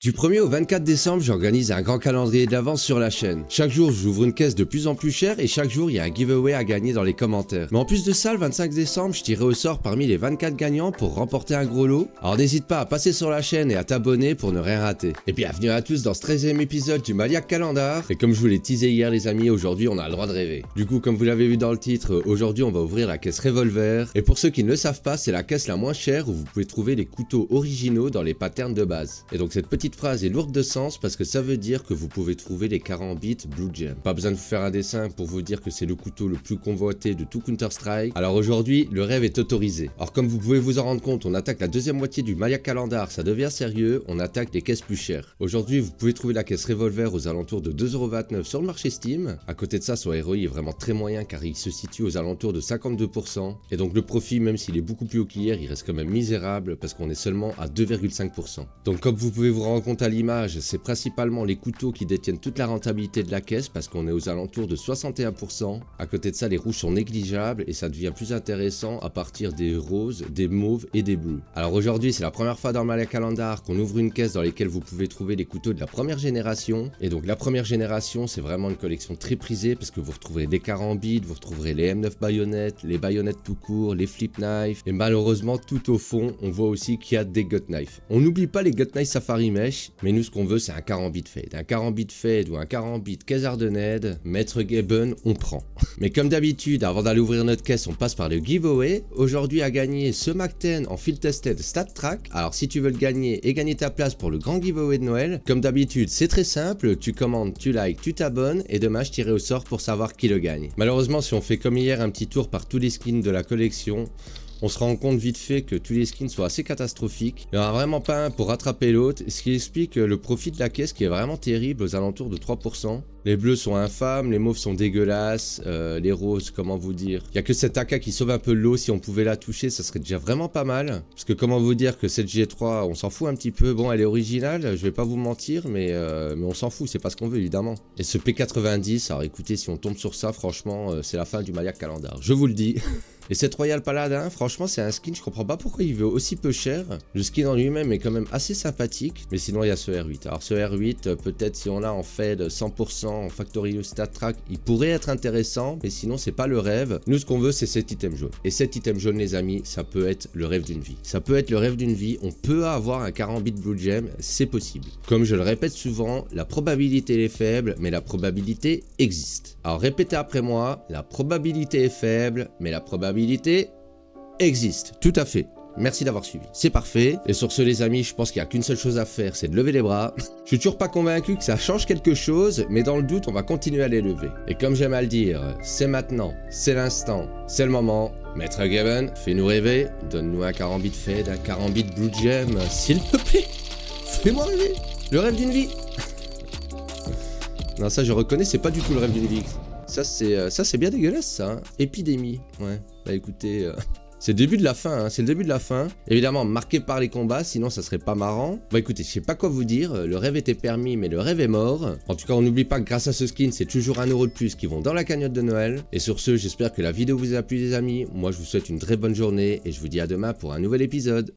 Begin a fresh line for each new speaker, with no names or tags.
Du 1er au 24 décembre, j'organise un grand calendrier d'avance sur la chaîne. Chaque jour, j'ouvre une caisse de plus en plus chère et chaque jour, il y a un giveaway à gagner dans les commentaires. Mais en plus de ça, le 25 décembre, je tirerai au sort parmi les 24 gagnants pour remporter un gros lot. Alors n'hésite pas à passer sur la chaîne et à t'abonner pour ne rien rater. Et bienvenue à tous dans ce 13e épisode du Maniac Calendar. Et comme je vous l'ai teasé hier les amis, aujourd'hui on a le droit de rêver. Du coup, comme vous l'avez vu dans le titre, aujourd'hui on va ouvrir la caisse Revolver. Et pour ceux qui ne le savent pas, c'est la caisse la moins chère où vous pouvez trouver les couteaux originaux dans les patterns de base. Et donc cette petite phrase est lourde de sens parce que ça veut dire que vous pouvez trouver les carambites Blue Gem. Pas besoin de vous faire un dessin pour vous dire que c'est le couteau le plus convoité de tout Counter-Strike. Alors aujourd'hui, le rêve est autorisé. Alors comme vous pouvez vous en rendre compte, on attaque la deuxième moitié du Maniac Calendar, ça devient sérieux, on attaque les caisses plus chères. Aujourd'hui, vous pouvez trouver la caisse Revolver aux alentours de 2,29€ sur le marché Steam. À côté de ça, son ROI est vraiment très moyen car il se situe aux alentours de 52%. Et donc le profit, même s'il est beaucoup plus haut qu'hier, il reste quand même misérable parce qu'on est seulement à 2,5%. Donc comme vous pouvez vous rendre compte à l'image, c'est principalement les couteaux qui détiennent toute la rentabilité de la caisse parce qu'on est aux alentours de 61%. À côté de ça, les rouges sont négligeables et ça devient plus intéressant à partir des roses, des mauves et des bleus. Alors aujourd'hui, c'est la première fois dans le Maniac Calendar qu'on ouvre une caisse dans laquelle vous pouvez trouver les couteaux de la première génération. Et donc la première génération, c'est vraiment une collection très prisée parce que vous retrouverez des carambites, vous retrouverez les M9 baïonnettes, les baïonnettes tout court, les flip knives. Et malheureusement, tout au fond, on voit aussi qu'il y a des gut knives. On n'oublie pas les gut knives Safari Mesh, mais nous ce qu'on veut, c'est un carambit fade. Un carambit fade ou un carambit Kazardened, Maître Gaben, on prend. Mais comme d'habitude, avant d'aller ouvrir notre caisse, on passe par le giveaway. Aujourd'hui à gagner ce Mac 10 en field tested stat track. Alors si tu veux le gagner et gagner ta place pour le grand giveaway de Noël, comme d'habitude, c'est très simple. Tu commandes, tu likes, tu t'abonnes et demain je tirerai au sort pour savoir qui le gagne. Malheureusement, si on fait comme hier un petit tour par tous les skins de la collection, on se rend compte vite fait que tous les skins sont assez catastrophiques. Il n'y en a vraiment pas un pour rattraper l'autre, ce qui explique le profit de la caisse qui est vraiment terrible aux alentours de 3%. Les bleus sont infâmes, les mauves sont dégueulasses, les roses, comment vous dire. Il n'y a que cette AK qui sauve un peu l'eau, si on pouvait la toucher, ça serait déjà vraiment pas mal. Parce que comment vous dire que cette G3, on s'en fout un petit peu. Bon, elle est originale, je vais pas vous mentir, mais on s'en fout, c'est pas ce qu'on veut évidemment. Et ce P90, alors écoutez, si on tombe sur ça, franchement, c'est la fin du Maniac Calendar, je vous le dis. Et cette Royal Paladin, franchement, c'est un skin, je comprends pas pourquoi il veut aussi peu cher. Le skin en lui-même est quand même assez sympathique, mais sinon il y a ce R8. Alors ce R8, peut-être si on l'a en fait 100% en Factory Stat Track, il pourrait être intéressant, mais sinon c'est pas le rêve. Nous ce qu'on veut c'est cet item jaune. Et cet item jaune les amis, ça peut être le rêve d'une vie. Ça peut être le rêve d'une vie, on peut avoir un carambit Blue Gem, c'est possible. Comme je le répète souvent, la probabilité est faible, mais la probabilité existe. Alors répétez après moi, la probabilité est faible, mais la probabilité existe, tout à fait. Merci d'avoir suivi, c'est parfait. Et sur ce les amis, je pense qu'il n'y a qu'une seule chose à faire, c'est de lever les bras. Je suis toujours pas convaincu que ça change quelque chose, mais dans le doute, on va continuer à les lever. Et comme j'aime à le dire, c'est maintenant, c'est l'instant, c'est le moment. Maître Gaben, fais-nous rêver, donne-nous un carambit fade, un carambit Blue Gem, s'il te plaît. Fais-moi rêver, le rêve d'une vie. Non, ça je reconnais, c'est pas du tout le rêve d'une vie. Ça c'est bien dégueulasse ça, hein. Épidémie, ouais. Bah écoutez, c'est le début de la fin, hein. C'est le début de la fin. Évidemment marqué par les combats, sinon ça serait pas marrant. Bah écoutez, je sais pas quoi vous dire, le rêve était permis mais le rêve est mort. En tout cas on n'oublie pas que grâce à ce skin, c'est toujours 1€ de plus qui vont dans la cagnotte de Noël. Et sur ce, j'espère que la vidéo vous a plu les amis. Moi je vous souhaite une très bonne journée et je vous dis à demain pour un nouvel épisode.